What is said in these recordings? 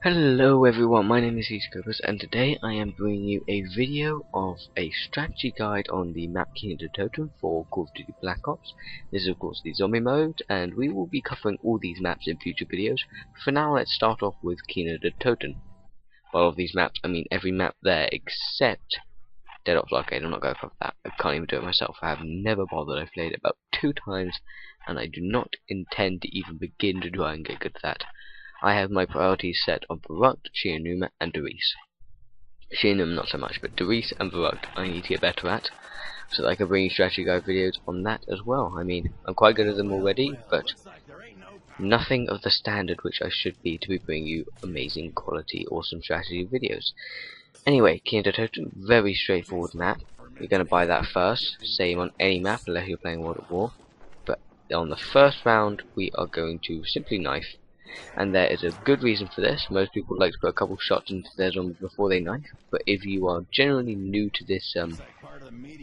Hello everyone, my name is Eascopus and today I am bringing you a video of a strategy guide on the map Kino Der Toten for Call of Duty Black Ops. This is of course the zombie mode and we will be covering all these maps in future videos. For now let's start off with Kino Der Toten. By all of these maps I mean every map there except Dead Ops Arcade. I'm not going to cover that, I can't even do it myself. I have never bothered. I've played it about 2 times and I do not intend to even begin to try and get good at that. I have my priorities set on Verrückt, Sheernuma, and Derice. Sheernuma not so much, but Derice and Verrückt I need to get better at, so that I can bring you strategy guide videos on that as well. I mean, I'm quite good at them already, but nothing of the standard which I should be to be bringing you amazing quality, awesome strategy videos. Anyway, Kino Der Toten, very straightforward map. You're going to buy that first, same on any map unless you're playing World at War. But on the first round, we are going to simply knife. And there is a good reason for this. Most people like to put a couple shots into their zombies before they knife, but if you are generally new to this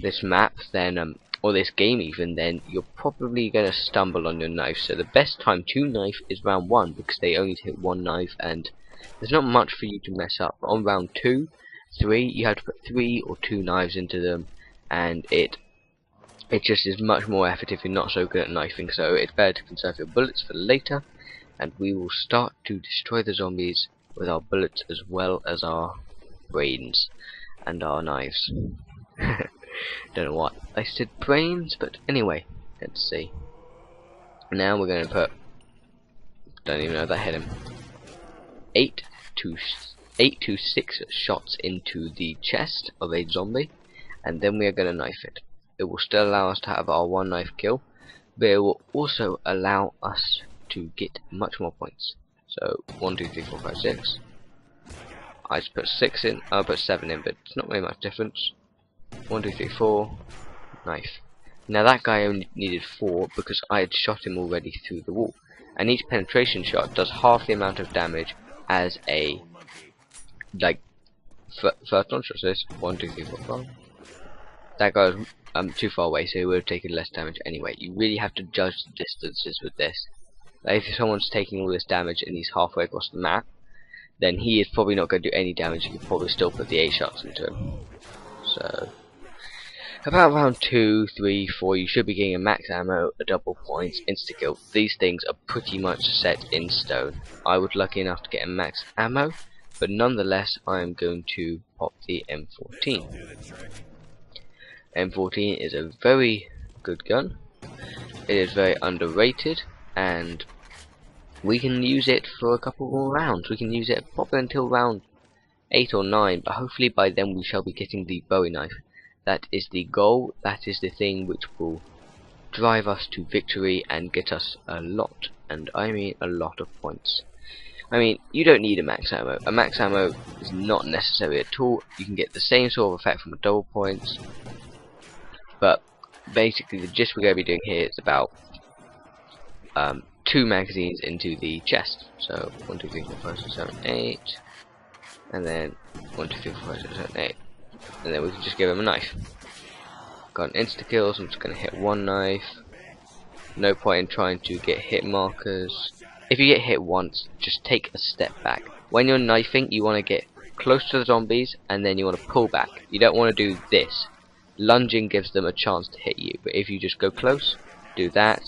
this map, then or this game even, then you're probably going to stumble on your knife. So the best time to knife is round 1 because they only hit 1 knife and there's not much for you to mess up. But on round 2, 3, you have to put 3 or 2 knives into them, and it just is much more effort if you're not so good at knifing. So it's better to conserve your bullets for later. And we will start to destroy the zombies with our bullets as well as our brains and our knives. Don't know what I said brains, but anyway, let's see. Now we're going to put, don't even know if that hit him, 8 to 6 shots into the chest of a zombie, and then we are going to knife it. It will still allow us to have our 1 knife kill, but it will also allow us to get much more points. So 1, 2, 3, 4, 5, 6. I just put 6 in. I'll put 7 in, but it's not very much difference. 1, 2, 3, 4. Knife. Now that guy only needed 4 because I had shot him already through the wall. And each penetration shot does half the amount of damage as a first launch shot. So this 1, 2, 3, 4, 5. That guy was too far away, so he would have taken less damage anyway. You really have to judge the distances with this. Like if someone's taking all this damage and he's halfway across the map, then he is probably not going to do any damage. You can probably still put the 8 shots into him. So about round 2, 3, 4, you should be getting a max ammo, a double points, insta kill. These things are pretty much set in stone. I was lucky enough to get a max ammo, but nonetheless I am going to pop the M14. M14 is a very good gun. It is very underrated, and we can use it for a couple more rounds. We can use it probably until round 8 or 9, but hopefully by then we shall be getting the Bowie knife. That is the goal, that is the thing which will drive us to victory and get us a lot, and I mean a lot of points. I mean, you don't need a max ammo. A max ammo is not necessary at all. You can get the same sort of effect from a double points, but basically the gist we're going to be doing here is about 2 magazines into the chest. So 1, 2, 3, 4, 5, 6, 7, 8, and then 1, 2, 3, 4, 5, 6, 7, 8, and then we can just give him a knife. Got an insta kill, so I'm just going to hit 1 knife. No point in trying to get hit markers. If you get hit once, just take a step back. When you're knifing, you want to get close to the zombies and then you want to pull back. You don't want to do this. Lunging gives them a chance to hit you, but if you just go close, do that,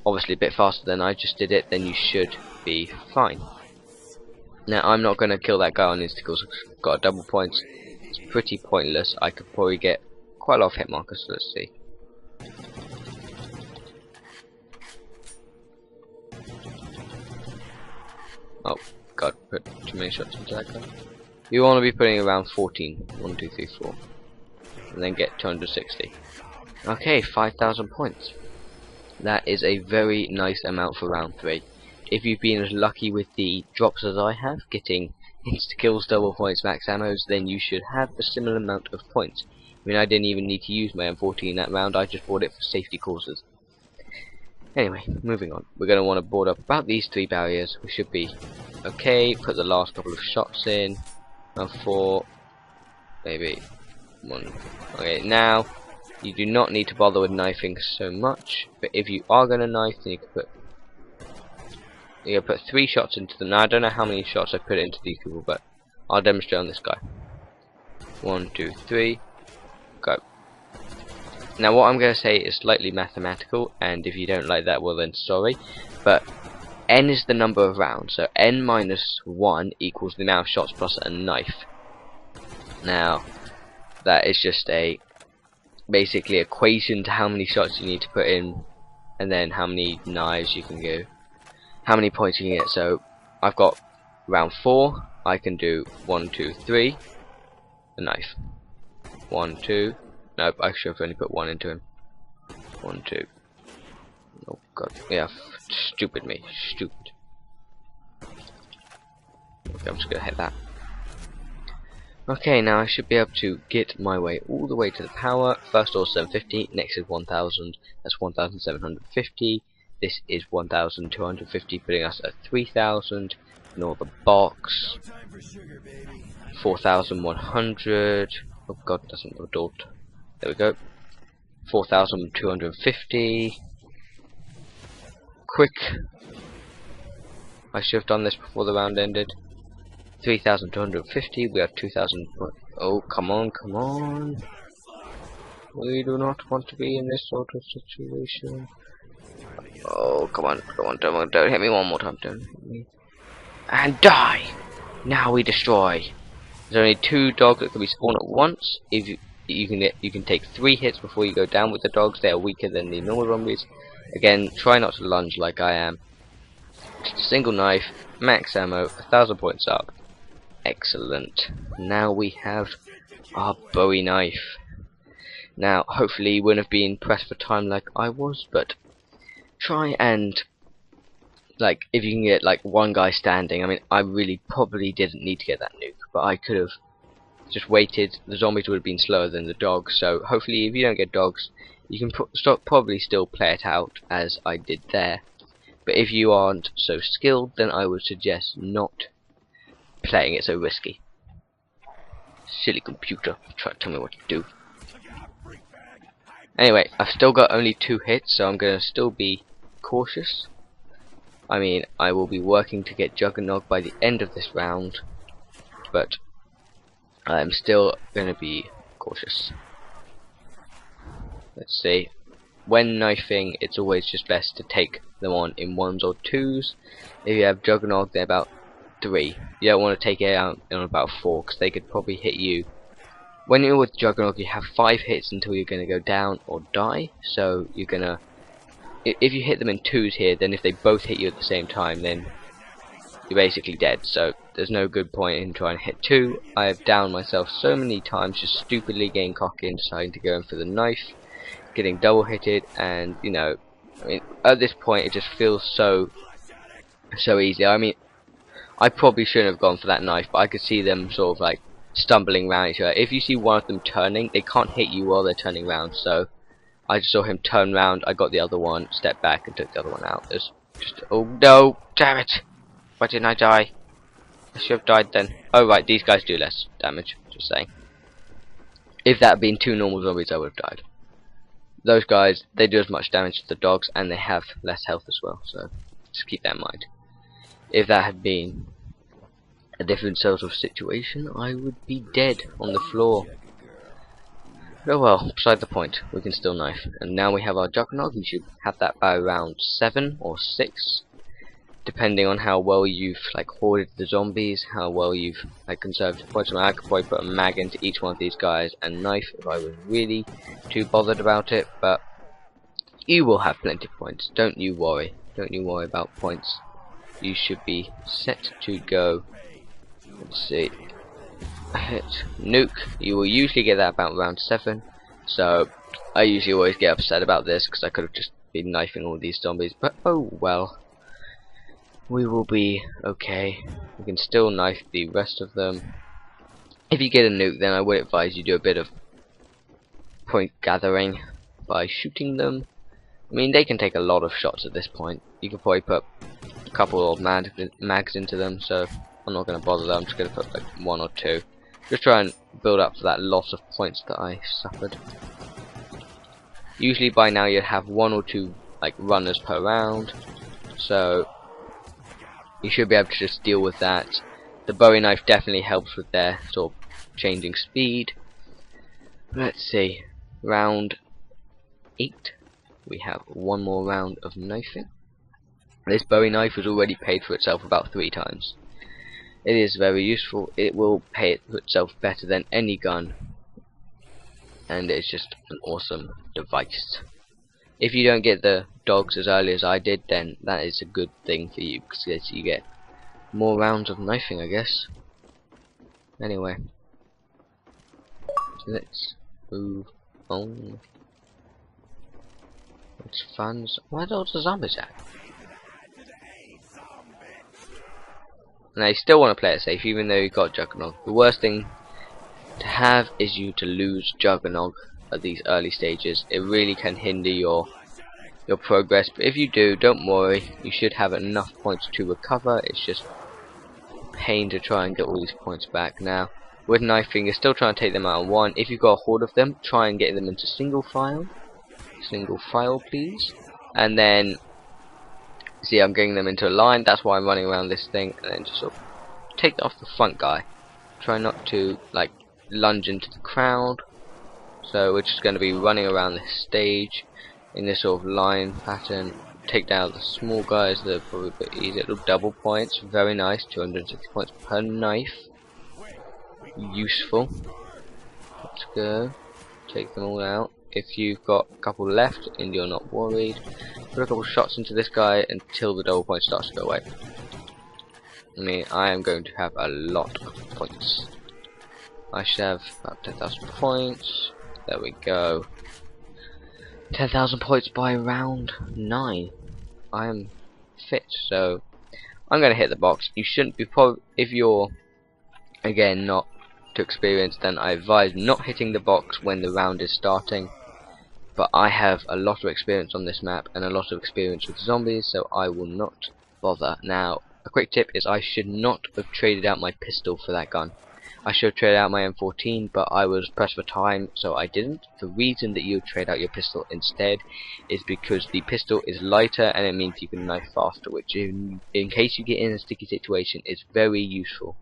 obviously a bit faster than I just did it, then you should be fine. Now I'm not going to kill that guy on insticles. I've got a double points. It's pretty pointless. I could probably get quite a lot of hit markers, so let's see. Oh god, put too many shots into that guy. You want to be putting around 14. 1, 2, 3, 4. And then get 260. Okay, 5,000 points. That is a very nice amount for round 3. If you've been as lucky with the drops as I have, getting insta kills, double points, max ammos, then you should have a similar amount of points. I mean, I didn't even need to use my M14 that round, I just bought it for safety causes. Anyway, moving on. We're going to want to board up about these 3 barriers. We should be okay. Put the last couple of shots in. 4, maybe 1. Okay, now you do not need to bother with knifing so much, but if you are going to knife, then you can put You're gonna put 3 shots into them. Now I don't know how many shots I put into these people, but I'll demonstrate on this guy. 1, 2, 3, go. Now what I'm going to say is slightly mathematical, and if you don't like that, well then sorry, but n is the number of rounds, so n minus 1 equals the amount of shots plus a knife. Now that is just a basically equation to how many shots you need to put in, and then how many knives you can go, how many points you can get. So I've got round 4, I can do 1, 2, 3, a knife. 1, 2. Nope, I should have only put 1 into him. 1, 2. Oh god, yeah, stupid me, stupid. Okay, I'm just gonna hit that. Okay, now I should be able to get my way all the way to the power. First door 750, next is 1000, that's 1750. This is 1250, putting us at 3000. Ignore the box. 4100. Oh god, that's not the door. There we go. 4250. Quick. I should have done this before the round ended. 3250. We have 2000. Oh, come on, come on. We do not want to be in this sort of situation. Oh, come on, come on, don't hit me one more time, don't hit me. And die! Now we destroy. There's only 2 dogs that can be spawned at once. If you can take 3 hits before you go down with the dogs. They are weaker than the normal zombies. Again, try not to lunge like I am. Just a single knife, max ammo, 1000 points up. Excellent. Now we have our Bowie knife. Now, hopefully you wouldn't have been pressed for time like I was, but try and, like, if you can get like 1 guy standing. I mean, I really probably didn't need to get that nuke, but I could have just waited. The zombies would have been slower than the dogs, so hopefully if you don't get dogs, you can probably still play it out as I did there. But if you aren't so skilled, then I would suggest not playing it so risky. Silly computer, try to tell me what to do. Anyway, I've still got only 2 hits, so I'm going to still be cautious. I mean, I will be working to get Juggernog by the end of this round, but I'm still going to be cautious. Let's see. When knifing, it's always just best to take them on in 1s or 2s. If you have Juggernog, they're about 3. You don't want to take it out in about 4, because they could probably hit you. When you're with Juggernog, you have 5 hits until you're going to go down or die. So you're going to, if you hit them in 2s here, then if they both hit you at the same time, then you're basically dead. So there's no good point in trying to hit 2. I have downed myself so many times just stupidly getting cocky and deciding to go in for the knife, getting double hitted, and you know, I mean, at this point it just feels so easy. I mean, I probably shouldn't have gone for that knife, but I could see them sort of like stumbling around each other. If you see one of them turning, they can't hit you while they're turning around, so I just saw him turn round, I got the other one, stepped back and took the other one out. There's just, oh no, damn it! Why didn't I die? I should have died then. Oh right, these guys do less damage, just saying. If that had been 2 normal zombies, I would have died. Those guys, they do as much damage to the dogs, and they have less health as well, so just keep that in mind. If that had been a different sort of situation, I would be dead on the floor. Oh well, beside the point, we can still knife. And now we have our Juggernog. We should have that by around 7 or 6, depending on how well you've like hoarded the zombies, how well you've like conserved points. I could probably put a mag into each one of these guys and knife if I was really too bothered about it, but you will have plenty of points. Don't you worry. Don't you worry about points. You should be set to go. Let's see. Hit nuke. You will usually get that about round 7, so I usually always get upset about this because I could have just been knifing all these zombies, but oh well. We will be okay. We can still knife the rest of them. If you get a nuke, then I would advise you do a bit of point gathering by shooting them. I mean, they can take a lot of shots at this point. You can probably put a couple of mags into them, so I'm not going to bother them. I'm just going to put like 1 or 2. Just try and build up for that loss of points that I suffered. Usually by now you'd have 1 or 2 like runners per round, so you should be able to just deal with that. The Bowie knife definitely helps with their sort of changing speed. Let's see, round 8. We have one more round of knifing. This Bowie knife has already paid for itself about 3 times. It is very useful. It will pay it for itself better than any gun, and it's just an awesome device. If you don't get the dogs as early as I did, then that is a good thing for you, because you get more rounds of knifing, I guess. Anyway, so let's move on. It's fun. Where are all the zombies at? Now you still want to play it safe, even though you've got Juggernog. The worst thing to have is you to lose Juggernog at these early stages. It really can hinder your progress, but if you do, don't worry, you should have enough points to recover. It's just pain to try and get all these points back. Now with knifing, you're still trying to take them out in one. If you've got a horde of them, try and get them into single file please, and then see, I'm getting them into a line. That's why I'm running around this thing, and then just sort of take off the front guy. Try not to like lunge into the crowd. So we're just going to be running around this stage in this sort of line pattern. Take down the small guys. They're probably a bit easier. Little double points, very nice. 260 points per knife. Useful. Let's go. Take them all out. If you've got a couple left and you're not worried, put a couple shots into this guy until the double point starts to go away. I mean, I am going to have a lot of points. I should have about 10,000 points. There we go. 10,000 points by round 9. I am fit, so I'm going to hit the box. You shouldn't be if you're again not too experienced, then I advise not hitting the box when the round is starting. But I have a lot of experience on this map and a lot of experience with zombies, so I will not bother. Now, a quick tip is I should not have traded out my pistol for that gun. I should have traded out my M14, but I was pressed for time, so I didn't. The reason that you trade out your pistol instead is because the pistol is lighter and it means you can knife faster, which in case you get in a sticky situation is very useful.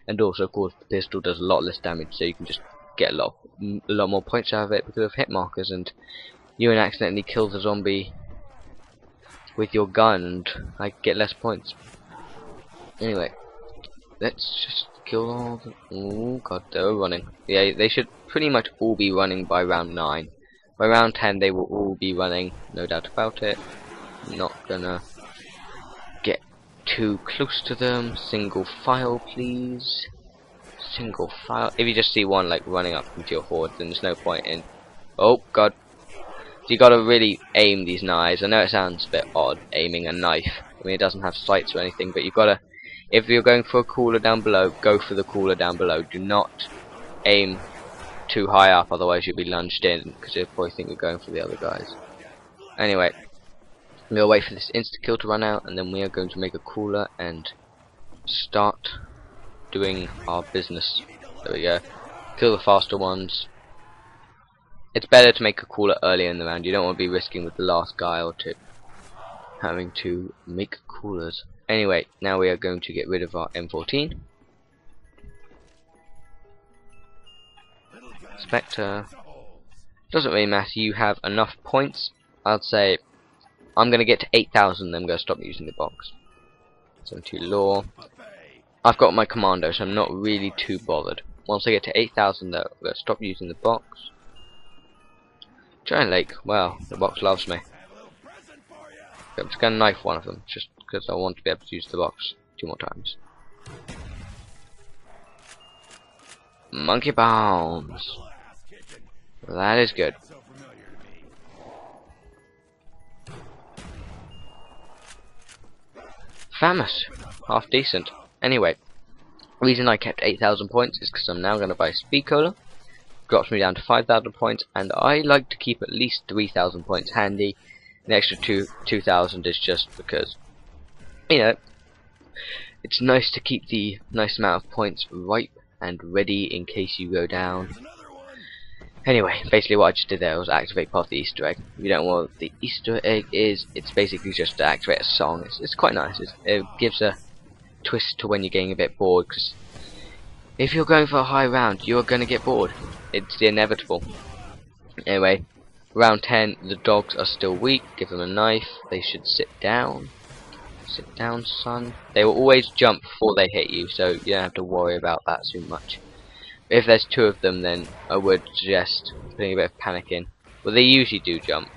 And also, of course, the pistol does a lot less damage, so you can just get a lot more points out of it because of hit markers, and you can accidentally kill the zombie with your gun and I get less points. Anyway, let's just kill all the... Oh god, they're running. Yeah, they should pretty much all be running by round 9. By round 10 they will all be running, no doubt about it. Not gonna get too close to them. Single file please. Single file. If you just see one like running up into your horde, then there's no point in... Oh god. So you gotta really aim these knives. I know it sounds a bit odd, aiming a knife. I mean, it doesn't have sights or anything, but you've gotta... If you're going for a cooler down below, go for the cooler down below. Do not aim too high up, otherwise you'll be lunged in, because you'll probably think you're going for the other guys. Anyway, we'll wait for this insta-kill to run out, and then we are going to make a cooler and start doing our business. There we go. Kill the faster ones. It's better to make a cooler earlier in the round. You don't want to be risking with the last guy or two having to make coolers. Anyway, now we are going to get rid of our M14. Spectre. Doesn't really matter. You have enough points. I'd say I'm going to get to 8,000, then I'm going to stop using the box. 72 law. I've got my commando, so I'm not really too bothered. Once I get to 8,000 though, I'm going to stop using the box. Giant Lake, well, the box loves me. Okay, I'm just going to knife one of them, just because I want to be able to use the box 2 more times. Monkey bombs. That is good. Famous. Half decent. Anyway, the reason I kept 8,000 points is because I'm now going to buy a speed cola. Drops me down to 5,000 points, and I like to keep at least 3,000 points handy. The extra 2,000 is just because, you know, it's nice to keep the nice amount of points ripe and ready in case you go down. Anyway, basically what I just did there was activate part of the Easter egg. If you don't know what the Easter egg is, it's basically just to activate a song. It's quite nice. It gives a twist to when you're getting a bit bored, because if you're going for a high round, you're going to get bored. It's the inevitable. Anyway, round 10, the dogs are still weak. Give them a knife. They should sit down. Sit down, son. They will always jump before they hit you, so you don't have to worry about that too much. If there's two of them, then I would suggest putting a bit of panic in. Well, they usually do jump.